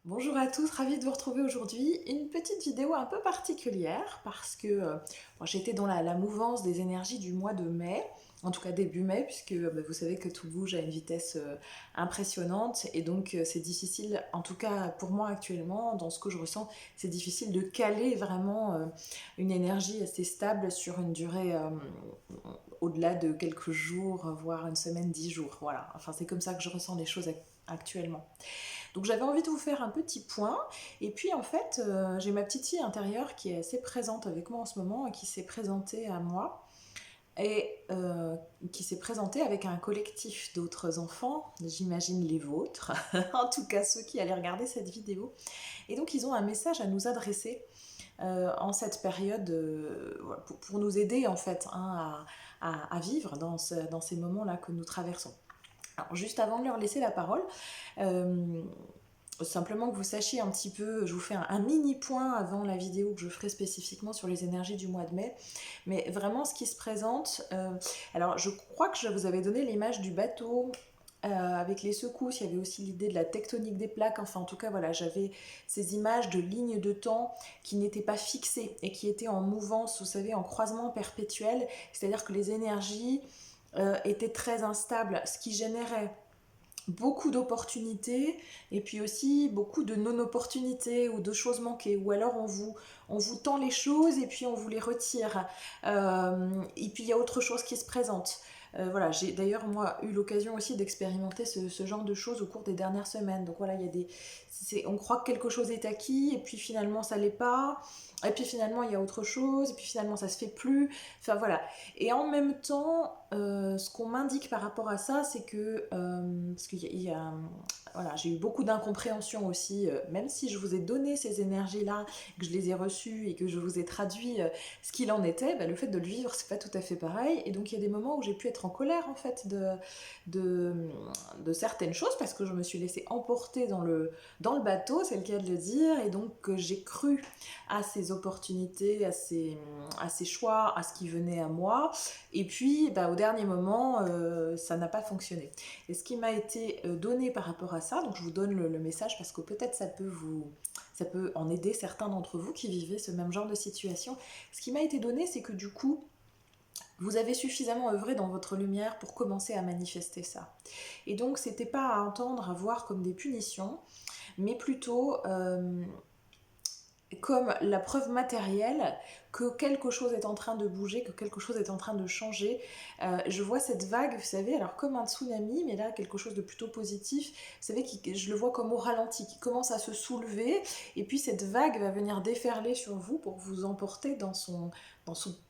Bonjour à tous, ravie de vous retrouver aujourd'hui. Une petite vidéo un peu particulière parce que bon, j'étais dans la mouvance des énergies du mois de mai, en tout cas début mai, puisque vous savez que tout bouge à une vitesse impressionnante et donc c'est difficile, en tout cas pour moi actuellement, dans ce que je ressens, c'est difficile de caler vraiment une énergie assez stable sur une durée au-delà de quelques jours, voire une semaine, 10 jours. Voilà, enfin c'est comme ça que je ressens les choses actuellement. Donc j'avais envie de vous faire un petit point. Et puis en fait, j'ai ma petite fille intérieure qui est assez présente avec moi en ce moment et qui s'est présentée à moi. Et qui s'est présentée avec un collectif d'autres enfants, j'imagine les vôtres, en tout cas ceux qui allaient regarder cette vidéo. Et donc ils ont un message à nous adresser en cette période voilà, pour nous aider en fait à vivre dans ces moments-là que nous traversons. Alors juste avant de leur laisser la parole, euh, simplement que vous sachiez un petit peu, je vous fais un mini point avant la vidéo que je ferai spécifiquement sur les énergies du mois de mai, mais vraiment ce qui se présente, alors je crois que je vous avais donné l'image du bateau avec les secousses, il y avait aussi l'idée de la tectonique des plaques, enfin en tout cas voilà, j'avais ces images de lignes de temps qui n'étaient pas fixées et qui étaient en mouvance, vous savez, en croisement perpétuel, c'est-à-dire que les énergies étaient très instables, ce qui générait beaucoup d'opportunités et puis aussi beaucoup de non-opportunités ou de choses manquées, ou alors on vous tend les choses et puis on vous les retire. Et puis il y a autre chose qui se présente. Voilà, j'ai d'ailleurs moi eu l'occasion aussi d'expérimenter ce genre de choses au cours des dernières semaines. Donc voilà, il y a on croit que quelque chose est acquis et puis finalement ça l'est pas. Et puis finalement il y a autre chose, et puis finalement ça se fait plus. Enfin voilà. Et en même temps, ce qu'on m'indique par rapport à ça, c'est que, parce qu'il y a, voilà, j'ai eu beaucoup d'incompréhension aussi, même si je vous ai donné ces énergies-là, que je les ai reçues et que je vous ai traduit ce qu'il en était, bah, le fait de le vivre, c'est pas tout à fait pareil. Et donc il y a des moments où j'ai pu être en colère en fait de, de certaines choses parce que je me suis laissée emporter dans le bateau, c'est le cas de le dire, et donc j'ai cru à ces opportunités, à ces choix, à ce qui venait à moi. Et puis, bah, au dernier moment, ça n'a pas fonctionné. Et ce qui m'a été donné par rapport à ça, donc je vous donne le message parce que peut-être ça peut en aider certains d'entre vous qui vivaient ce même genre de situation. Ce qui m'a été donné, c'est que du coup, vous avez suffisamment œuvré dans votre lumière pour commencer à manifester ça. Et donc, c'était pas à entendre, à voir comme des punitions, mais plutôt comme la preuve matérielle que quelque chose est en train de bouger, que quelque chose est en train de changer. Je vois cette vague, vous savez, alors comme un tsunami, mais là quelque chose de plutôt positif. Vous savez, je le vois comme au ralenti, qui commence à se soulever, et puis cette vague va venir déferler sur vous pour vous emporter dans son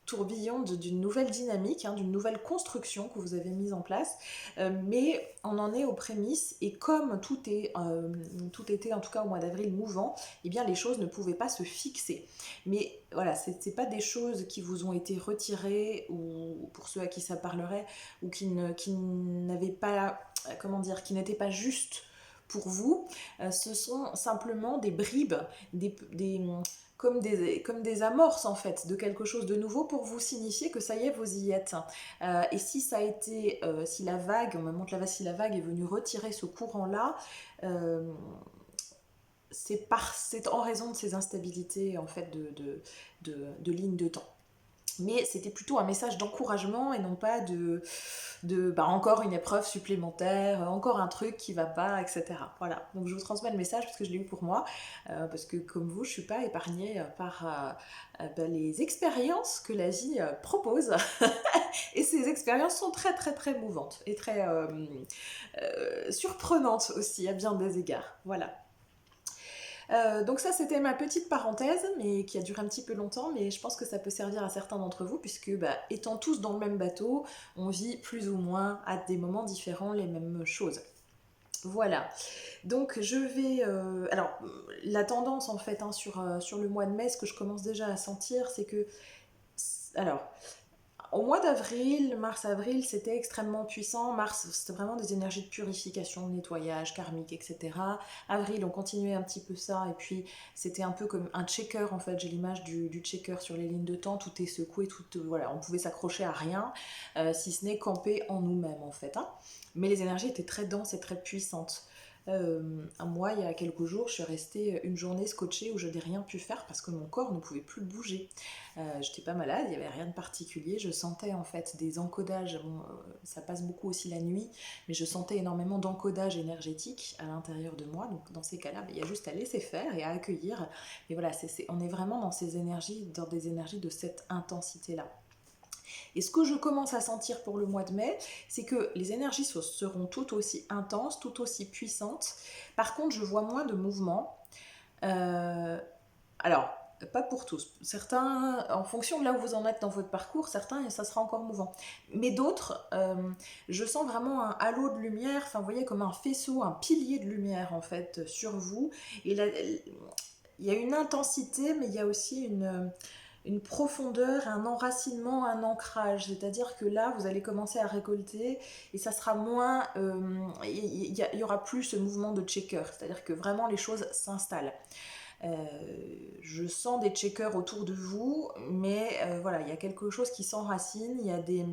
tourbillon d'une nouvelle dynamique, hein, d'une nouvelle construction que vous avez mise en place. Mais on en est aux prémices, et comme tout était en tout cas au mois d'avril mouvant, eh bien les choses ne pouvaient pas se fixer. Mais voilà, c'est pas des choses qui vous ont été retirées, ou pour ceux à qui ça parlerait, ou qui n'avaient pas, comment dire, qui n'étaient pas justes pour vous. Ce sont simplement des bribes, des comme des amorces en fait de quelque chose de nouveau pour vous signifier que ça y est, vous y êtes. Et si ça a été, si la vague, on me montre là, si la vague est venue retirer ce courant-là, euh, c'est en raison de ces instabilités en fait de lignes de temps. Mais c'était plutôt un message d'encouragement et non pas bah, encore une épreuve supplémentaire, encore un truc qui va pas, etc. Voilà, donc je vous transmets le message parce que je l'ai eu pour moi, parce que comme vous, je suis pas épargnée par bah, les expériences que la vie propose. Et ces expériences sont très très très mouvantes et très surprenantes aussi à bien des égards. Voilà. Donc ça, c'était ma petite parenthèse, mais qui a duré un petit peu longtemps, mais je pense que ça peut servir à certains d'entre vous, puisque bah, étant tous dans le même bateau, on vit plus ou moins à des moments différents les mêmes choses. Voilà, donc je vais... alors, la tendance en fait hein, sur le mois de mai, ce que je commence déjà à sentir, c'est que... Alors, au mois d'avril, mars-avril, c'était extrêmement puissant. Mars, c'était vraiment des énergies de purification, de nettoyage karmique, etc. Avril, on continuait un petit peu ça. Et puis, c'était un peu comme un checker, en fait. J'ai l'image du checker sur les lignes de temps. Tout est secoué, voilà, on pouvait s'accrocher à rien, si ce n'est camper en nous-mêmes, en fait. Hein. Mais les énergies étaient très denses et très puissantes. Moi, il y a quelques jours, je suis restée une journée scotchée où je n'ai rien pu faire parce que mon corps ne pouvait plus bouger. J'étais pas malade, il n'y avait rien de particulier. Je sentais en fait des encodages. Bon, ça passe beaucoup aussi la nuit, mais je sentais énormément d'encodage énergétique à l'intérieur de moi. Donc dans ces cas-là, il y a juste à laisser faire et à accueillir. Mais voilà, on est vraiment dans ces énergies, dans des énergies de cette intensité-là. Et ce que je commence à sentir pour le mois de mai, c'est que les énergies seront tout aussi intenses, tout aussi puissantes. Par contre, je vois moins de mouvements. Euh, alors, pas pour tous. Certains, en fonction de là où vous en êtes dans votre parcours, certains, ça sera encore mouvant. Mais d'autres, je sens vraiment un halo de lumière, enfin, vous voyez, comme un faisceau, un pilier de lumière, en fait, sur vous. Et là, il y a une intensité, mais il y a aussi une profondeur, un enracinement, un ancrage. C'est-à-dire que là, vous allez commencer à récolter et ça sera moins... il y aura plus ce mouvement de checker. C'est-à-dire que vraiment les choses s'installent. Je sens des checkers autour de vous, mais voilà, il y a quelque chose qui s'enracine, il y a des...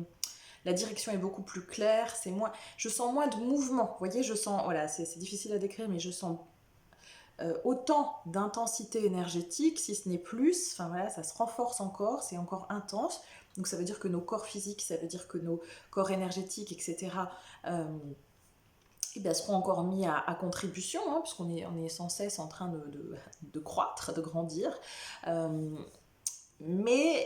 La direction est beaucoup plus claire, je sens moins de mouvement. Vous voyez, je sens, voilà, c'est difficile à décrire, mais je sens autant d'intensité énergétique, si ce n'est plus. Enfin voilà, ça se renforce encore, c'est encore intense. Donc ça veut dire que nos corps physiques, ça veut dire que nos corps énergétiques, etc., eh bien, seront encore mis à contribution, hein, puisqu'on est sans cesse en train de croître, de grandir. Euh, mais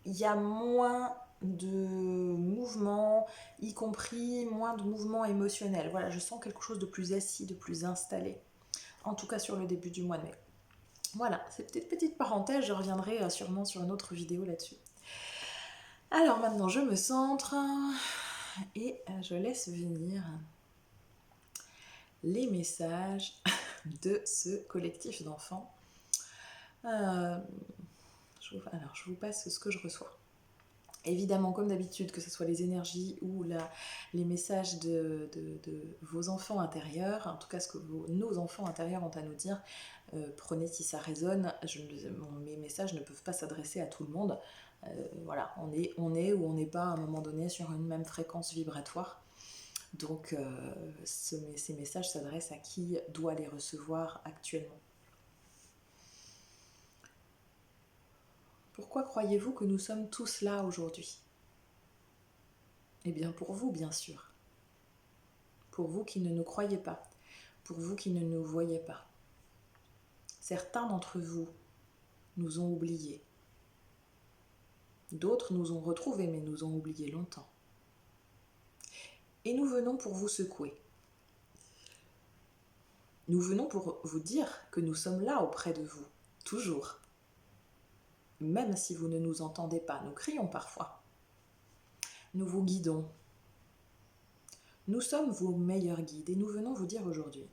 il y a moins de mouvements, y compris moins de mouvements émotionnels. Voilà, je sens quelque chose de plus assis, de plus installé. En tout cas sur le début du mois de mai. Voilà, c'est peut-être petite parenthèse, je reviendrai sûrement sur une autre vidéo là-dessus. Alors maintenant, je me centre et je laisse venir les messages de ce collectif d'enfants. Alors, je vous passe ce que je reçois. Évidemment, comme d'habitude, que ce soit les énergies ou les messages de vos enfants intérieurs, en tout cas ce que nos enfants intérieurs ont à nous dire, prenez si ça résonne. Mes messages ne peuvent pas s'adresser à tout le monde. Voilà, on est ou on n'est pas à un moment donné sur une même fréquence vibratoire. Donc ces messages s'adressent à qui doit les recevoir actuellement. Pourquoi croyez-vous que nous sommes tous là aujourd'hui ? Eh bien pour vous, bien sûr. Pour vous qui ne nous croyez pas. Pour vous qui ne nous voyez pas. Certains d'entre vous nous ont oubliés. D'autres nous ont retrouvés mais nous ont oubliés longtemps. Et nous venons pour vous secouer. Nous venons pour vous dire que nous sommes là auprès de vous, toujours. Même si vous ne nous entendez pas, nous crions parfois. Nous vous guidons. Nous sommes vos meilleurs guides et nous venons vous dire aujourd'hui.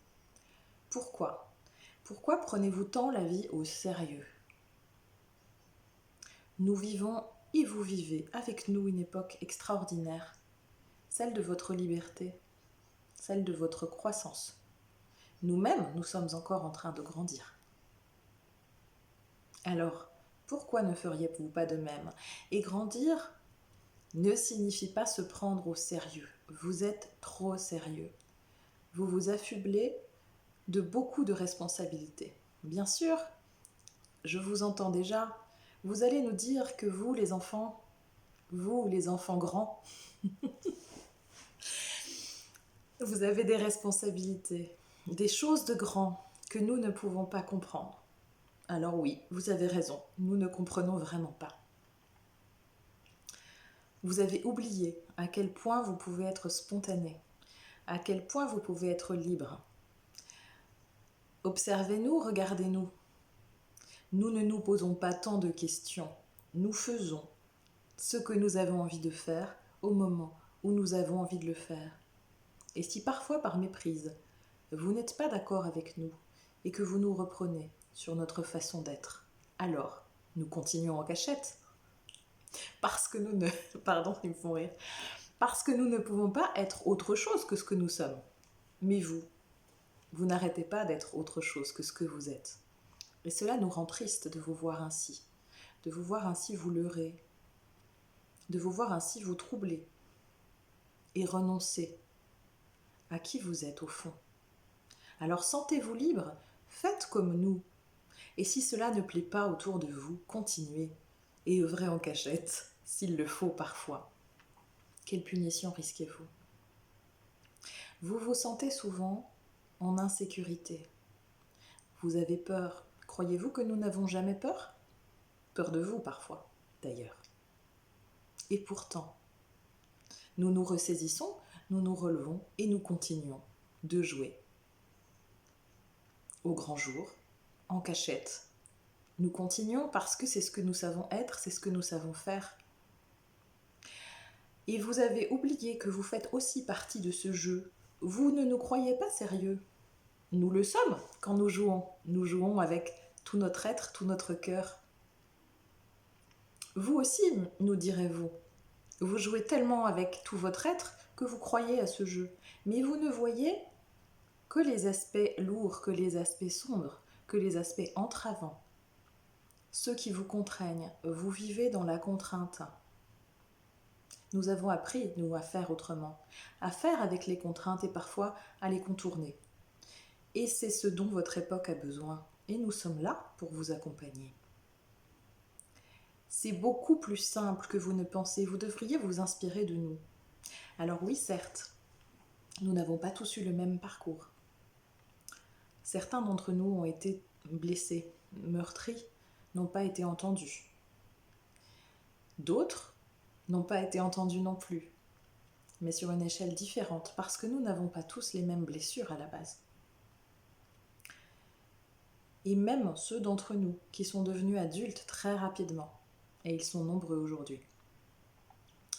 Pourquoi ? Pourquoi prenez-vous tant la vie au sérieux ? Nous vivons et vous vivez avec nous une époque extraordinaire, celle de votre liberté, celle de votre croissance. Nous-mêmes, nous sommes encore en train de grandir. Alors, pourquoi ne feriez-vous pas de même ? Et grandir ne signifie pas se prendre au sérieux. Vous êtes trop sérieux. Vous vous affublez de beaucoup de responsabilités. Bien sûr, je vous entends déjà. Vous allez nous dire que vous, les enfants grands, vous avez des responsabilités, des choses de grands que nous ne pouvons pas comprendre. Alors oui, vous avez raison, nous ne comprenons vraiment pas. Vous avez oublié à quel point vous pouvez être spontané, à quel point vous pouvez être libre. Observez-nous, regardez-nous. Nous ne nous posons pas tant de questions. Nous faisons ce que nous avons envie de faire au moment où nous avons envie de le faire. Et si parfois par méprise, vous n'êtes pas d'accord avec nous et que vous nous reprenez sur notre façon d'être, alors nous continuons en cachette. Parce que nous ne... Pardon, ils me font rire. Parce que nous ne pouvons pas être autre chose que ce que nous sommes. Mais vous n'arrêtez pas d'être autre chose que ce que vous êtes. Et cela nous rend triste de vous voir ainsi, de vous voir ainsi vous leurrer, de vous voir ainsi vous troubler et renoncer à qui vous êtes au fond, Alors sentez-vous libre, faites comme nous. Et si cela ne plaît pas autour de vous, continuez et œuvrez en cachette, s'il le faut parfois. Quelle punition risquez-vous? Vous vous sentez souvent en insécurité. Vous avez peur. Croyez-vous que nous n'avons jamais peur? Peur de vous parfois, d'ailleurs. Et pourtant, nous nous ressaisissons, nous nous relevons et nous continuons de jouer. Au grand jour, en cachette. Nous continuons parce que c'est ce que nous savons être, c'est ce que nous savons faire. Et vous avez oublié que vous faites aussi partie de ce jeu. Vous ne nous croyez pas sérieux. Nous le sommes quand nous jouons. Nous jouons avec tout notre être, tout notre cœur. Vous aussi, nous direz-vous. Vous jouez tellement avec tout votre être que vous croyez à ce jeu. Mais vous ne voyez que les aspects lourds, que les aspects sombres, que les aspects entravants. Ceux qui vous contraignent, vous vivez dans la contrainte. Nous avons appris, nous, à faire autrement, à faire avec les contraintes et parfois à les contourner. Et c'est ce dont votre époque a besoin. Et nous sommes là pour vous accompagner. C'est beaucoup plus simple que vous ne pensez. Vous devriez vous inspirer de nous. Alors oui, certes, nous n'avons pas tous eu le même parcours. Certains d'entre nous ont été blessés, meurtris, n'ont pas été entendus. D'autres n'ont pas été entendus non plus, mais sur une échelle différente, parce que nous n'avons pas tous les mêmes blessures à la base. Et même ceux d'entre nous qui sont devenus adultes très rapidement, et ils sont nombreux aujourd'hui,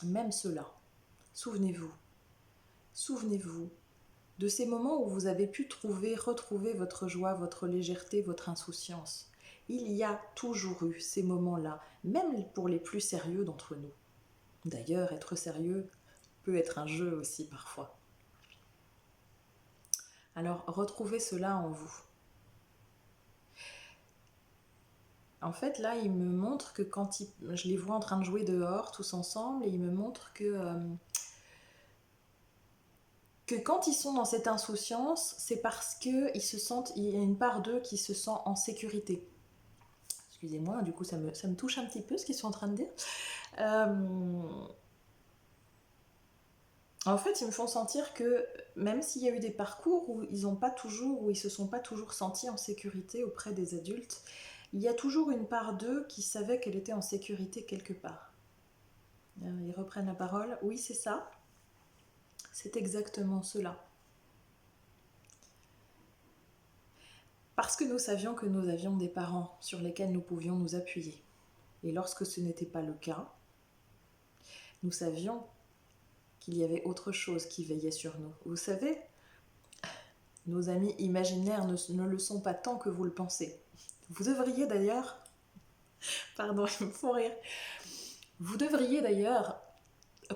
même ceux-là, souvenez-vous de ces moments où vous avez pu retrouver votre joie, votre légèreté, votre insouciance. Il y a toujours eu ces moments-là, même pour les plus sérieux d'entre nous. D'ailleurs, être sérieux peut être un jeu aussi parfois. Alors, retrouvez cela en vous. En fait, là, il me montre que je les vois en train de jouer dehors, tous ensemble, et il me montre que quand ils sont dans cette insouciance, c'est parce qu'il y a une part d'eux qui se sent en sécurité. Excusez-moi, du coup, ça me touche un petit peu ce qu'ils sont en train de dire. En fait, ils me font sentir que même s'il y a eu des parcours où ils se sont pas toujours sentis en sécurité auprès des adultes, il y a toujours une part d'eux qui savait qu'elle était en sécurité quelque part. Ils reprennent la parole. Oui, c'est ça. C'est exactement cela. Parce que nous savions que nous avions des parents sur lesquels nous pouvions nous appuyer. Et lorsque ce n'était pas le cas, nous savions qu'il y avait autre chose qui veillait sur nous. Vous savez, nos amis imaginaires ne le sont pas tant que vous le pensez. Vous devriez d'ailleurs... Pardon, ils me font rire. Vous devriez d'ailleurs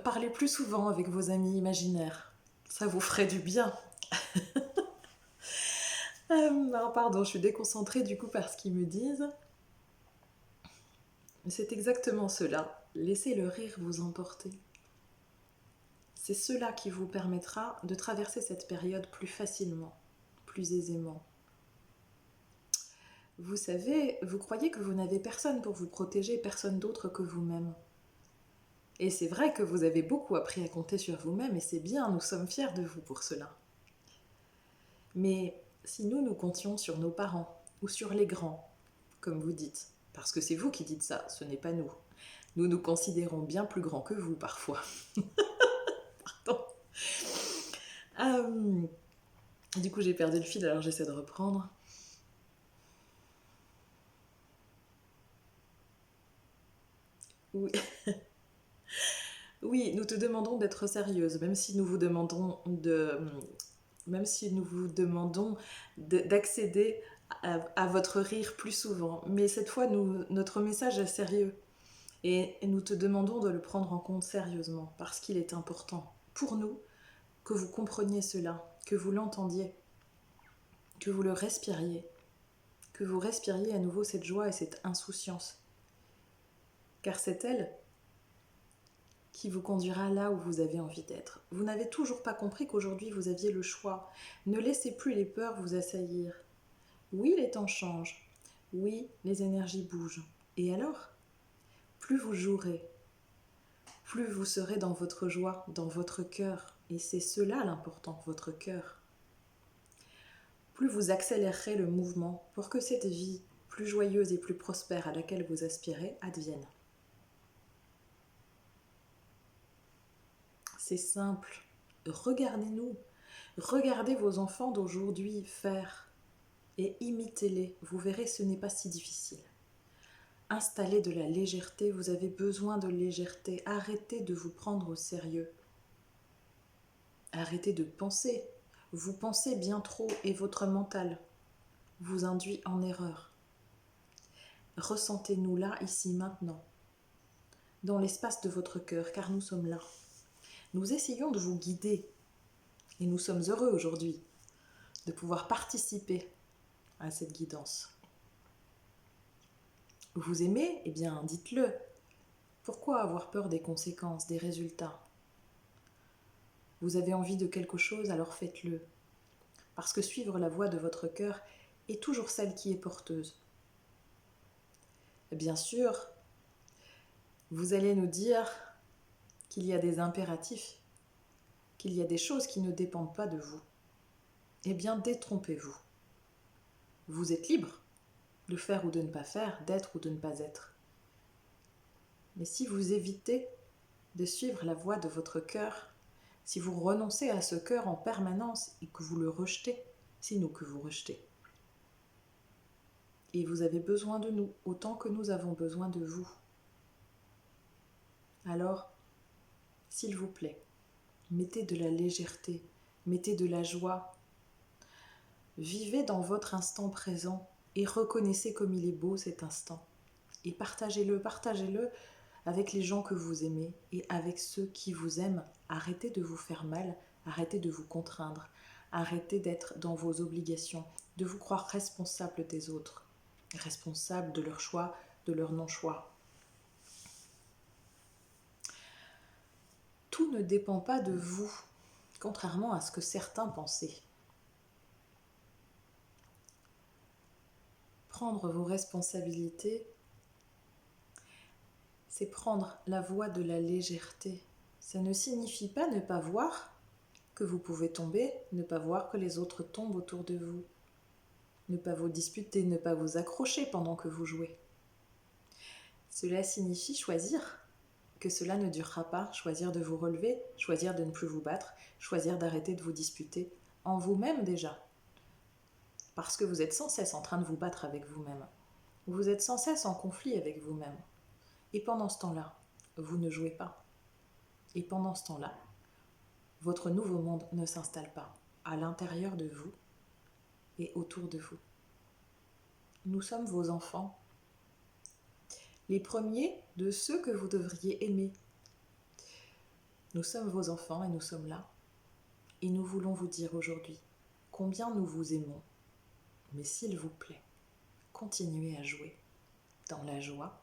parler plus souvent avec vos amis imaginaires. Ça vous ferait du bien. Non, pardon, je suis déconcentrée du coup par ce qu'ils me disent. C'est exactement cela. Laissez le rire vous emporter. C'est cela qui vous permettra de traverser cette période plus facilement, plus aisément. Vous savez, vous croyez que vous n'avez personne pour vous protéger, personne d'autre que vous-même. Et c'est vrai que vous avez beaucoup appris à compter sur vous-même, et c'est bien, nous sommes fiers de vous pour cela. Mais si nous comptions sur nos parents, ou sur les grands, comme vous dites, parce que c'est vous qui dites ça, ce n'est pas nous. Nous nous considérons bien plus grands que vous, parfois. Pardon. Du coup, j'ai perdu le fil, alors j'essaie de reprendre. Oui. Oui, nous te demandons d'être sérieuse, même si nous vous demandons d'accéder à votre rire plus souvent. Mais cette fois, notre message est sérieux. Et nous te demandons de le prendre en compte sérieusement, parce qu'il est important pour nous que vous compreniez cela, que vous l'entendiez, que vous le respiriez, que vous respiriez à nouveau cette joie et cette insouciance. Car c'est elle qui vous conduira là où vous avez envie d'être. Vous n'avez toujours pas compris qu'aujourd'hui vous aviez le choix. Ne laissez plus les peurs vous assaillir. Oui, les temps changent. Oui, les énergies bougent. Et alors? Plus vous jouerez, plus vous serez dans votre joie, dans votre cœur. Et c'est cela l'important, votre cœur. Plus vous accélérerez le mouvement pour que cette vie plus joyeuse et plus prospère à laquelle vous aspirez advienne. C'est simple. Regardez-nous. Regardez vos enfants d'aujourd'hui faire et imitez-les. Vous verrez, ce n'est pas si difficile. Installez de la légèreté, vous avez besoin de légèreté. Arrêtez de vous prendre au sérieux. Arrêtez de penser. Vous pensez bien trop et votre mental vous induit en erreur. Ressentez-nous là, ici, maintenant, dans l'espace de votre cœur, car nous sommes là. Nous essayons de vous guider et nous sommes heureux aujourd'hui de pouvoir participer à cette guidance. Vous aimez? Eh bien, dites-le. Pourquoi avoir peur des conséquences, des résultats? Vous avez envie de quelque chose, alors faites-le. Parce que suivre la voie de votre cœur est toujours celle qui est porteuse. Bien sûr, vous allez nous dire qu'il y a des impératifs, qu'il y a des choses qui ne dépendent pas de vous. Eh bien, détrompez-vous. Vous êtes libre de faire ou de ne pas faire, d'être ou de ne pas être. Mais si vous évitez de suivre la voie de votre cœur, si vous renoncez à ce cœur en permanence et que vous le rejetez, c'est nous que vous rejetez. Et vous avez besoin de nous autant que nous avons besoin de vous. Alors, s'il vous plaît, mettez de la légèreté, mettez de la joie. Vivez dans votre instant présent et reconnaissez comme il est beau cet instant. Et partagez-le avec les gens que vous aimez et avec ceux qui vous aiment. Arrêtez de vous faire mal, arrêtez de vous contraindre, arrêtez d'être dans vos obligations, de vous croire responsable des autres, responsable de leur choix, de leur non-choix. Tout ne dépend pas de vous, contrairement à ce que certains pensaient. Prendre vos responsabilités, c'est prendre la voie de la légèreté. Ça ne signifie pas ne pas voir que vous pouvez tomber, ne pas voir que les autres tombent autour de vous, ne pas vous disputer, ne pas vous accrocher pendant que vous jouez. Cela signifie choisir que cela ne durera pas, choisir de vous relever, choisir de ne plus vous battre, choisir d'arrêter de vous disputer en vous-même déjà. Parce que vous êtes sans cesse en train de vous battre avec vous-même. Vous êtes sans cesse en conflit avec vous-même. Et pendant ce temps-là, vous ne jouez pas. Et pendant ce temps-là, votre nouveau monde ne s'installe pas à l'intérieur de vous et autour de vous. Nous sommes vos enfants, les premiers de ceux que vous devriez aimer. Nous sommes vos enfants et nous sommes là. Et nous voulons vous dire aujourd'hui combien nous vous aimons. Mais s'il vous plaît, continuez à jouer dans la joie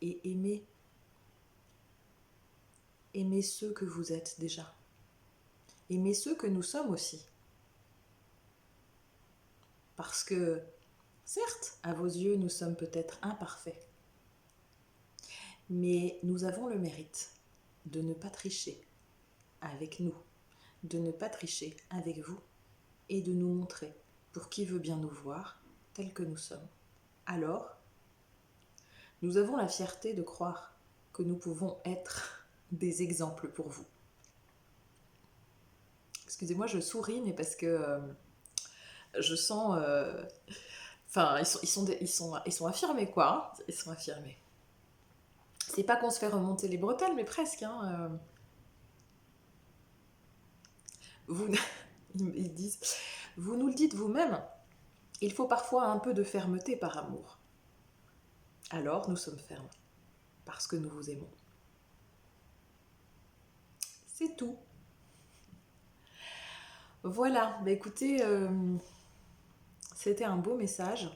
et aimez ceux que vous êtes déjà. Aimez ceux que nous sommes aussi. Parce que, certes, à vos yeux, nous sommes peut-être imparfaits. Mais nous avons le mérite de ne pas tricher avec nous, de ne pas tricher avec vous et de nous montrer pour qui veut bien nous voir tels que nous sommes. Alors, nous avons la fierté de croire que nous pouvons être des exemples pour vous. Excusez-moi, je souris, mais parce que je sens... Enfin, ils sont affirmés, quoi. Hein, ils sont affirmés. C'est pas qu'on se fait remonter les bretelles, mais presque. Hein, vous, ils disent, vous nous le dites vous-même, il faut parfois un peu de fermeté par amour. Alors, nous sommes fermes, parce que nous vous aimons. C'est tout. Voilà, bah écoutez, c'était un beau message.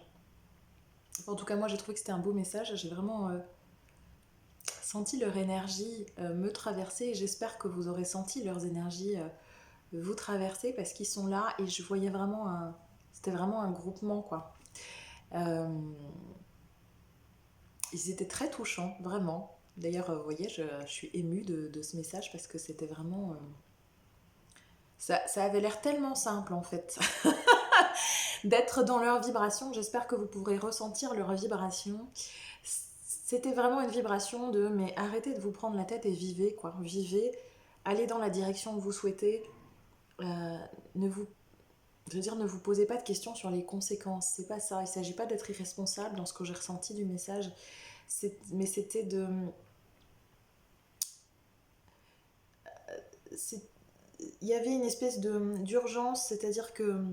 Enfin, en tout cas, moi, j'ai trouvé que c'était un beau message. J'ai vraiment senti leur énergie me traverser et j'espère que vous aurez senti leurs énergies vous traverser parce qu'ils sont là et je voyais vraiment c'était vraiment un groupement quoi. Euh, Ils étaient très touchants, vraiment. D'ailleurs, vous voyez, je suis émue de ce message parce que c'était vraiment... ça avait l'air tellement simple en fait d'être dans leur vibration. J'espère que vous pourrez ressentir leur vibration. C'était vraiment une vibration de mais arrêtez de vous prendre la tête et vivez quoi. Vivez, allez dans la direction que vous souhaitez. Euh, ne vous, je veux dire, ne vous posez pas de questions sur les conséquences. C'est pas ça. Il ne s'agit pas d'être irresponsable dans ce que j'ai ressenti du message. Mais c'était de... Il y avait une espèce d'urgence, c'est-à-dire que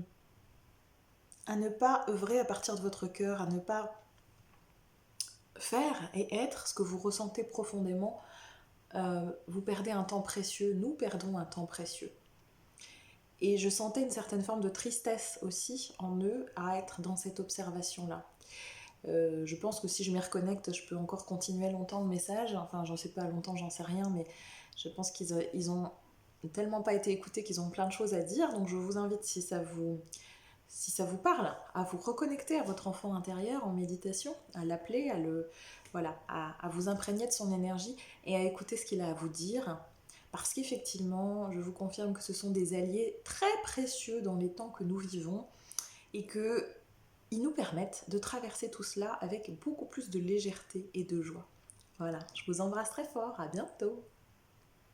à ne pas œuvrer à partir de votre cœur, à ne pas faire et être ce que vous ressentez profondément, vous perdez un temps précieux, nous perdons un temps précieux. Et je sentais une certaine forme de tristesse aussi en eux à être dans cette observation-là. Je pense que si je m'y reconnecte, je peux encore continuer longtemps le message. Enfin, j'en sais pas longtemps, j'en sais rien, mais je pense qu'ils ont tellement pas été écoutés qu'ils ont plein de choses à dire. Donc je vous invite, si ça vous parle, à vous reconnecter à votre enfant intérieur en méditation, à l'appeler, voilà, à vous imprégner de son énergie et à écouter ce qu'il a à vous dire. Parce qu'effectivement, je vous confirme que ce sont des alliés très précieux dans les temps que nous vivons et qu'ils nous permettent de traverser tout cela avec beaucoup plus de légèreté et de joie. Voilà, je vous embrasse très fort, à bientôt.